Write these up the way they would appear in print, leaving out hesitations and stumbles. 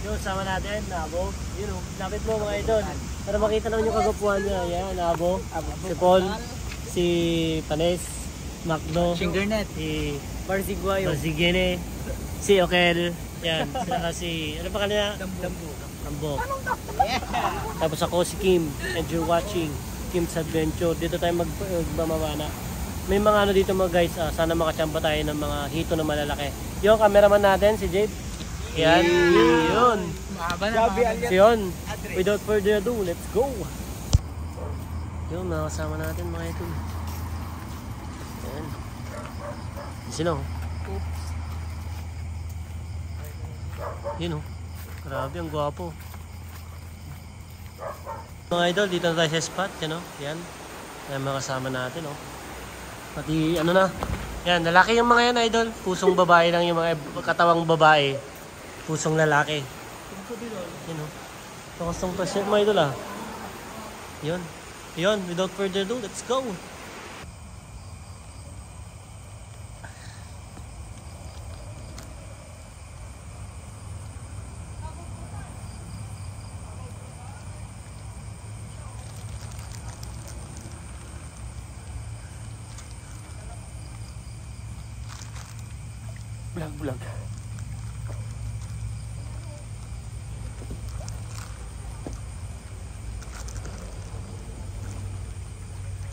Yun, sama natin, Nabo. Yun o, lapit mo mga idol. Para makita naman yung kagapuan niya. Yan, Nabo. Si Paul, si Panes, Macdo, Shingernet, si Barziguayo, Barzigene, si Okel. Yan, saka si, ano pa kanina? Dambo. Tapos ako si Kim, and you're watching Kim's Adventure. Dito tayo magmamana. May mga ano dito mga guys, sana makachamba tayo ng mga hito na malalaki. Yung cameraman natin, si Jade. Yan, yun. So yun, without further ado, let's go. Yun, mga kasama natin mga ito. Yan. Sino? Yun o. Grabe, ang gwapo. Mga idol, dito na tayo sa spot. Yan o. Yan. Yan mga kasama natin o. Pati ano na. Yan, lalaki yung mga yan idol. Pusong babae lang yung mga katawang babae. Pusong lalaki. Yan o. Pakastong present mga idol ah. Yun. Yun, without further ado, let's go. Vlog.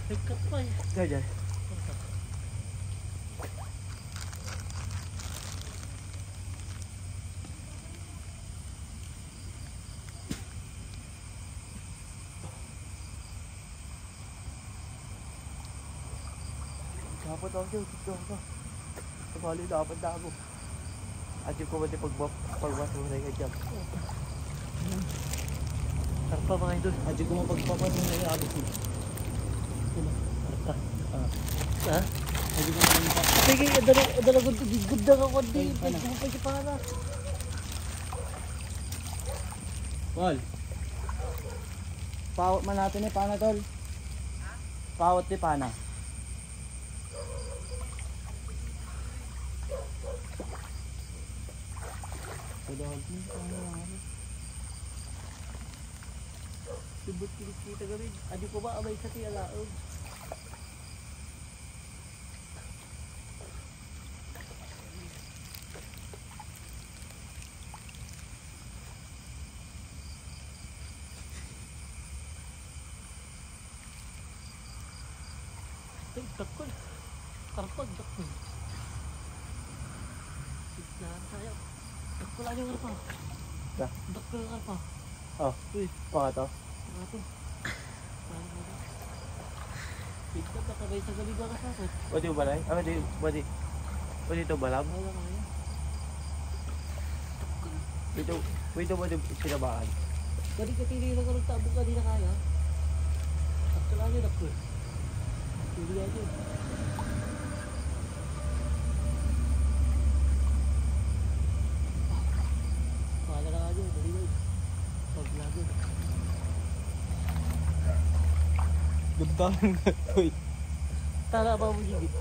Dekat pa eh. Diyan. Dapat ako dito. Sabali dapat damo. At yung kumati pagbatunay ka dyan. Sarap pa mga idol. at yung pagpapatunay ay abot mo. Ha? At yung pagpapatunay. Sige, adala good na ka kundi. Pagpapay pa na. Paul. Pawat man natin eh, paano tol? Pawat di pana. Subot kita gawin. Adi ko ba abay sa tiya laog? Dakol. Karpag dakol. Siglaan tayo. Dakol aja karpa. Dah. Dakol karpa. Oh, Uy, pa to. ano? Ito kakabay sa gabi ba kasakot? Pwede ba balay? Pwede ito balab? Wala kaya. Pwede ba sinabaan? Kadi katili na karong tabo ka di na kaya. Dakol aja dakol. Pili aja. Pala lang aja, dali na. Paglago. Ganda ng gatoy. Tala ba mo gigit?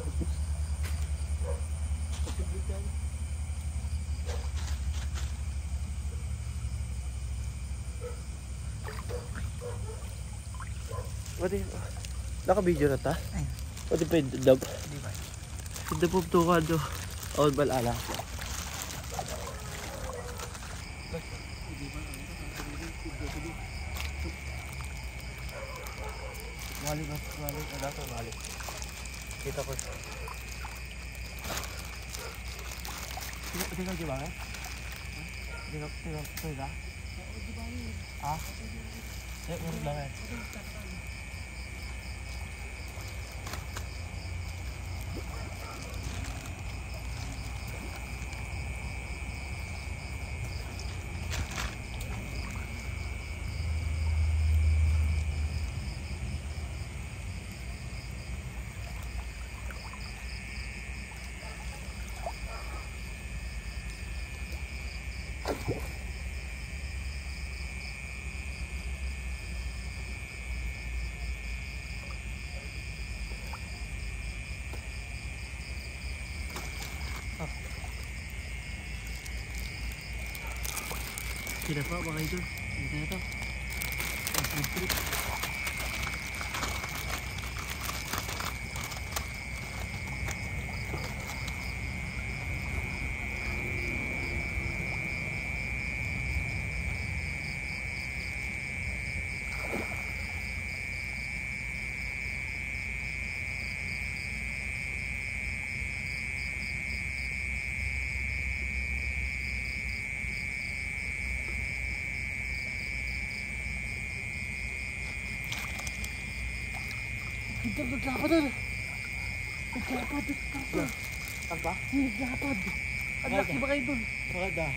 Kapitikan. Pwede, naka-video na ta? Pwede pa yung dab? Hindi po ito ka do. All balala. Malik. Kita ko. Tingnan di ba? Tingnan ka? Ah? Meron lang eh. sila pa mga idol. Dito na to. Acid trip. Naglapad na. Naglapad. Tagba? Naglapad. Ang laki ba kayo dun? Maganda.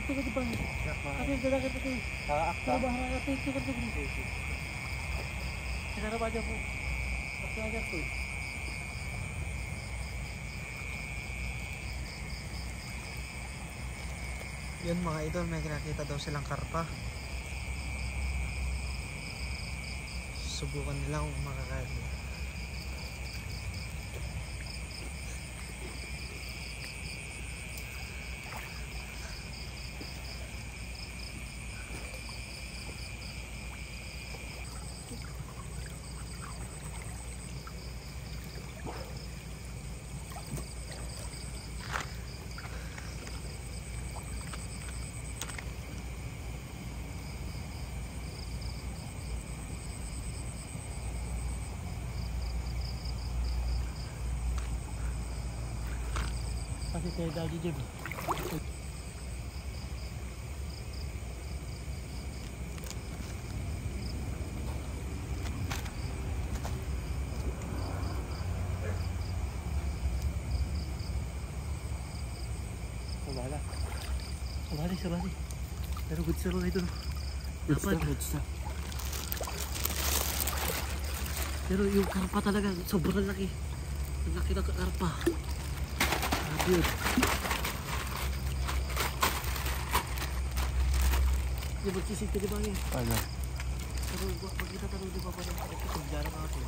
Tiga bang. Apa yang dah kata tu? Akta bahara kata itu kan tu. Kita aja po. Apa aja tu? Yun mga idol, may kinakita daw silang karpa. Subukan nila kung makakain. Kasi tayo dahil dyan. Sabali. Pero good sir ito. Dapat. Pero yung karpa talaga, sobrang laki. Ang laki na karpa. Yun. Yung magsisig ka di ba yun? Ano? Pero pag kita tanong di ba pa ng pagdara ka ako.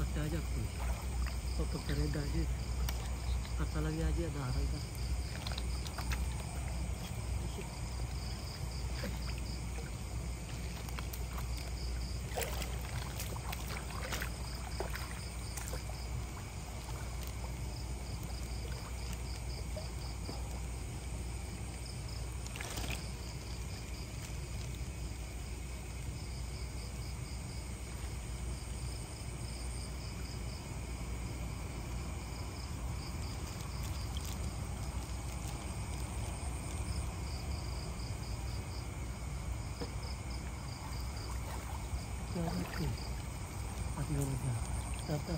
Pagdajak ko. Pagkareda yun. Katalagya dyan, naharay ka. Pati ko na. Tata.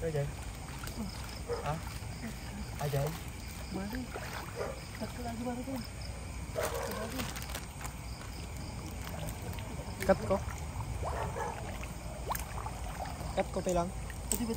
Ajay. Ha? Ajay? Mari. Satu lagi baru tu. Cut ko. Cut ko lang. Tadi.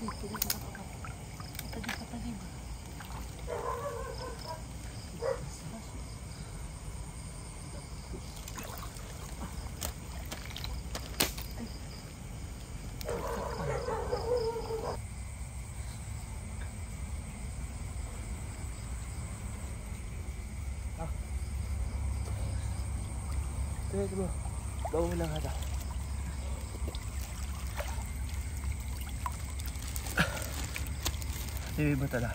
ito mo. Bawa mo lang hata. Hindi ba tala?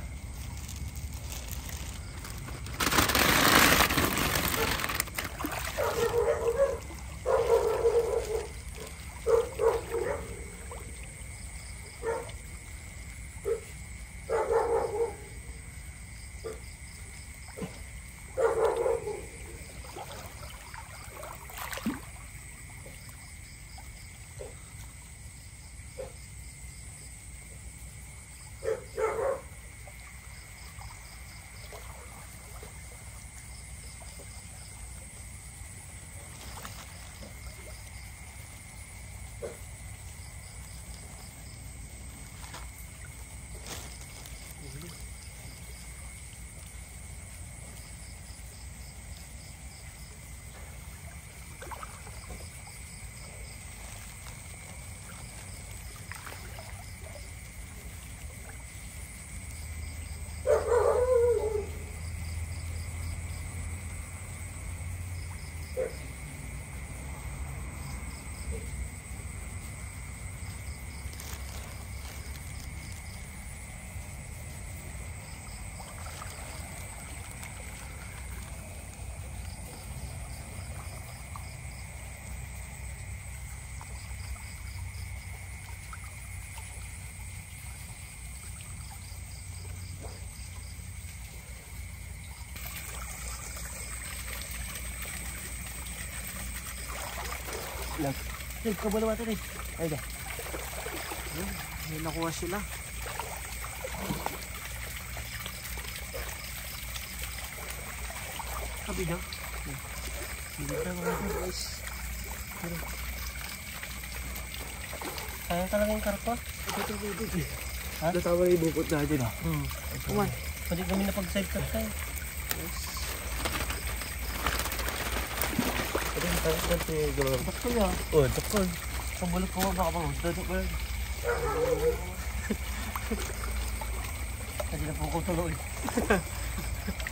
Lang. Hey, kabalo natin eh. Ay da. May nakuha sila. Sabi daw. Hindi tayo mga guys. Sayang talaga yung karpa. Ha? Natama na ibukot natin ah. Kuman. Pwede kami na pag-side cut tayo. Pwede yung tayo natin yung gawin. Dakol ya. Oh, dakol. Pabulok ko baka ba? Dadok ba? Kasi na po ko tuloy.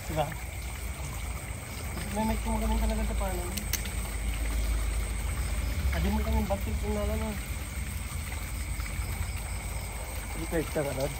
Diba? May ko magaling talaga sa paano. Adi mo kami bakit kung nala na. Hindi ka extra ka doon.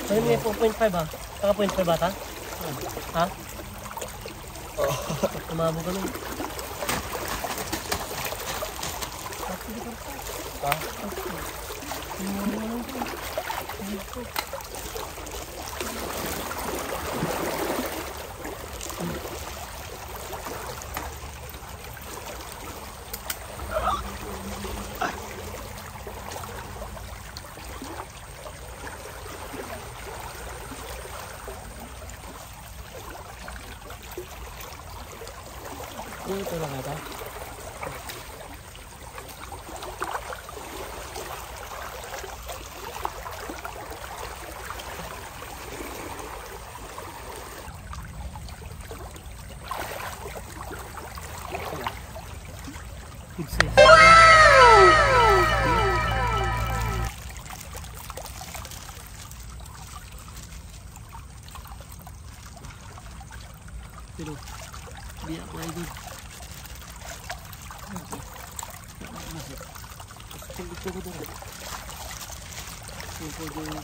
Sabi mo yung 4.5 ha? Saka 0.5 bata? Ha? Oo. Tumabo ka nun. Ha? Ito lang ata. Good size. Pero, biya ko ay good. Gusto ko doon. Gusto ko doon.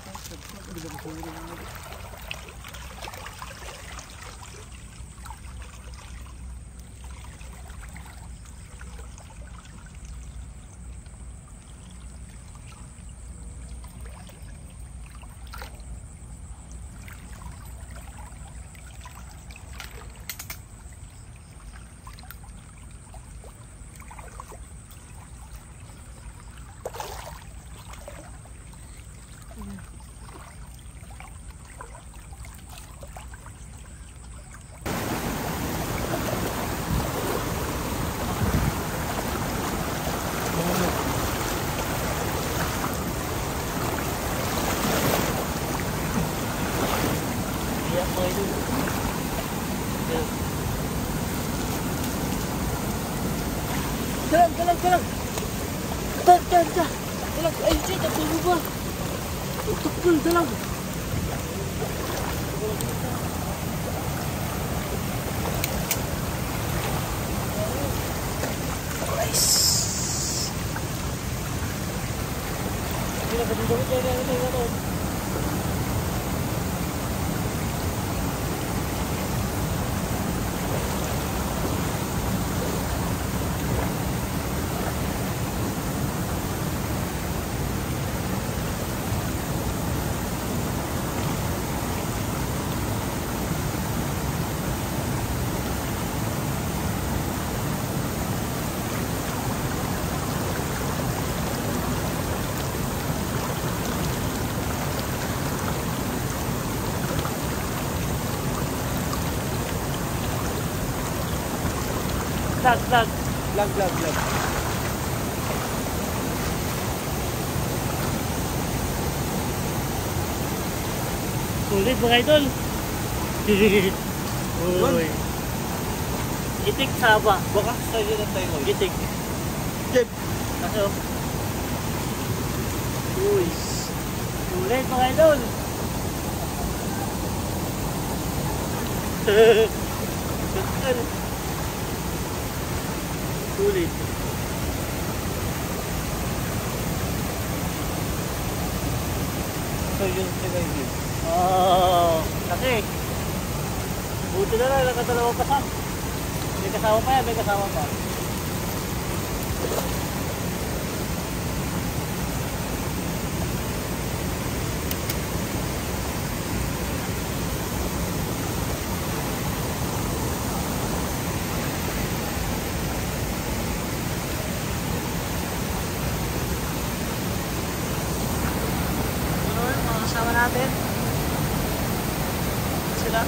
Gusto ko doon. mga idol. Yan. Dalag! Dalag! Ay, shit! Ang tulo ba? Ang tukol! Dalag! Hindi na kadudawit yan. Lag. Lag. Sulit mga idol. Uy. Itik saba. Baka sa'yo na tayo ko. Itik. Jeb! Kaso. Uy. Sulit mga idol. Sulit. So yun sila yun. Kasi. Buti na lang, nakadalawang kasama. May kasama pa yan, may kasama pa. Kasama natin. Sila.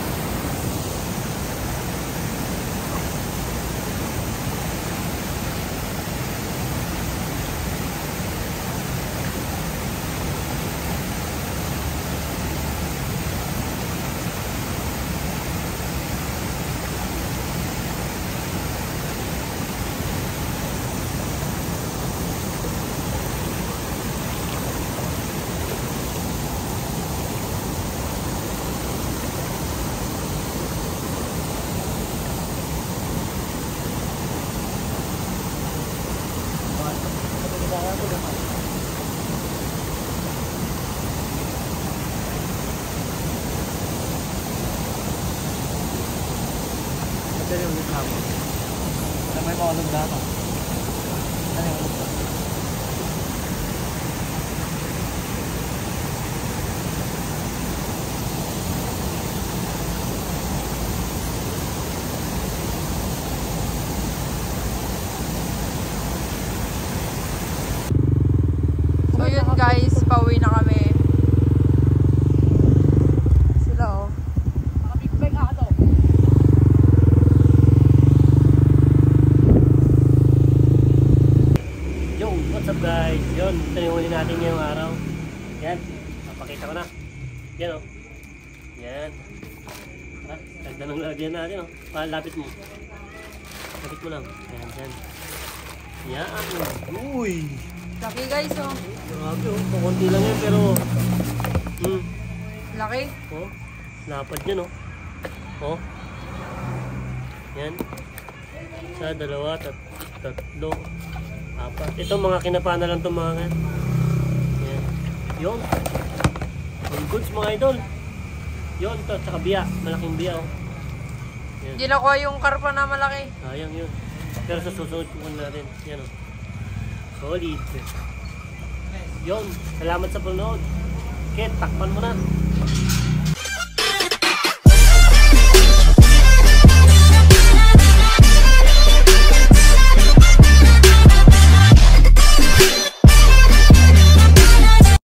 Madali ulit hapon. Na may maulog na ako. Ano yung ulit? So yun guys, pauwi na kami. Sila oh. Yo, what's up guys? Yun, ito yung huli natin ngayong araw. Yan, napakita ko na. Yan o. Yan. Ganda ng lagyan natin o. Lapit mo. Lapit mo lang. Yan. Yan. Uy! Laki guys oh. Grabe o. Pakunti lang yun pero... Laki. Oh, lapad yan o. Oh. Yan. Isa, dalawa, tatlo, apat. Ito mga kinapa na lang itong mga yan. Yan. Yun. All goods mga idol. Yun, ito. Tsaka biya. Malaking biya oh. Yan. Hindi nakuha yung karpa na malaki. Sayang yun. Pero sa susunod po natin. Yan oh. Solid. Yun. Salamat sa panonood. Kit, takpan mo na.